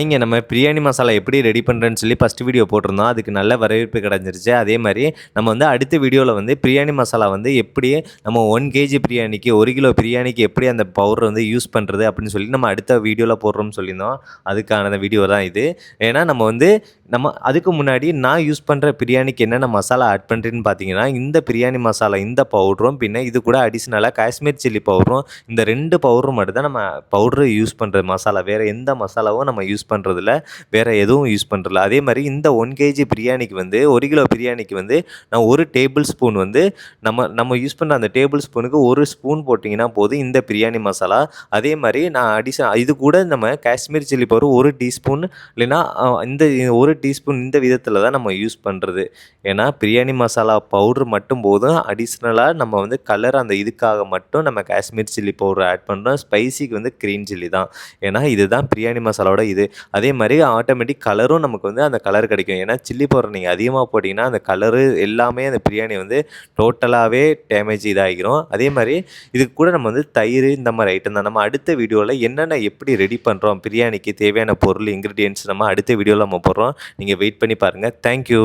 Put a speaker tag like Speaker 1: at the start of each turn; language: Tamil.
Speaker 1: இங்கே நம்ம பிரியாணி மசாலா எப்படி ரெடி பண்ணுறேன்னு சொல்லி ஃபஸ்ட் வீடியோ போட்டிருந்தோம். அதுக்கு நல்ல வரவேற்பு கிடைச்சிருச்சு. அதே மாதிரி நம்ம வந்து அடுத்த வீடியோவில் வந்து பிரியாணி மசாலா வந்து எப்படி நம்ம 1 கேஜி பிரியாணிக்கு 1 கிலோ பிரியாணிக்கு எப்படி அந்த பவுடர் வந்து யூஸ் பண்ணுறது அப்படின்னு சொல்லி நம்ம அடுத்த வீடியோவில் போடுறோம்னு சொல்லியிருந்தோம். அதுக்கான வீடியோ தான் இது. ஏன்னா நம்ம அதுக்கு முன்னாடி நான் யூஸ் பண்ணுற பிரியாணிக்கு என்னென்ன மசாலா ஆட் பண்ணுறேன்னு பார்த்தீங்கன்னா, இந்த பிரியாணி மசாலா இந்த பவுடரும் பின்ன இது கூட அடிஷ்னலாக காஷ்மீர் சில்லி பவுடரும் இந்த 2 பவுடரும் மட்டும் தான் நம்ம பவுடர் யூஸ் பண்ணுற மசாலா. வேறு எந்த மசாலாவும் நம்ம யூஸ் பண்ணுறதில்ல. வேறு எதுவும் யூஸ் பண்ணுறதில்ல. அதே மாதிரி இந்த 1 கேஜி பிரியாணிக்கு வந்து 1 கிலோ பிரியாணிக்கு வந்து நான் 1 டேபிள் ஸ்பூன் வந்து நம்ம யூஸ் பண்ணுற அந்த டேபிள் ஸ்பூனுக்கு 1 ஸ்பூன் போட்டிங்கன்னா போதும் இந்த பிரியாணி மசாலா. அதே மாதிரி நான் இது கூட நம்ம காஷ்மீர் சில்லி பவுடர் 1 டீஸ்பூன் இல்லைன்னா இந்த 1 டீஸ்பூன் இந்த விதத்தில் தான் நம்ம யூஸ் பண்ணுறது. ஏன்னா பிரியாணி மசாலா பவுட்ரு மட்டும் போதும். அடிஷ்னலாக நம்ம வந்து கலர் அந்த இதுக்காக மட்டும் நம்ம காஷ்மீர் சில்லி பவுடர் ஆட் பண்ணுறோம். ஸ்பைசிக்கு வந்து க்ரீன் சில்லி தான். ஏன்னா இதுதான் பிரியாணி மசாலாவோட இது. அதே மாதிரி ஆட்டோமேட்டிக் கலரும் நமக்கு வந்து அந்த கலர் கிடைக்கும். ஏன்னா சில்லி பவுடர் நீங்கள் அதிகமாக போட்டிங்கன்னா அந்த கலரு எல்லாமே அந்த பிரியாணி வந்து டோட்டலாகவே டேமேஜ் இதாகிரும். அதே மாதிரி இதுக்கு கூட நம்ம வந்து தயிர் இந்த மாதிரி ஐட்டம் தான். நம்ம அடுத்த வீடியோவில் என்னென்ன எப்படி ரெடி பண்ணுறோம் பிரியாணிக்கு தேவையான பொருள் இன்க்ரீடியன்ட்ஸ் நம்ம அடுத்த வீடியோவில் நம்ம போடுறோம். நீங்கள் வெயிட் பண்ணி பாருங்கள். தேங்க்யூ.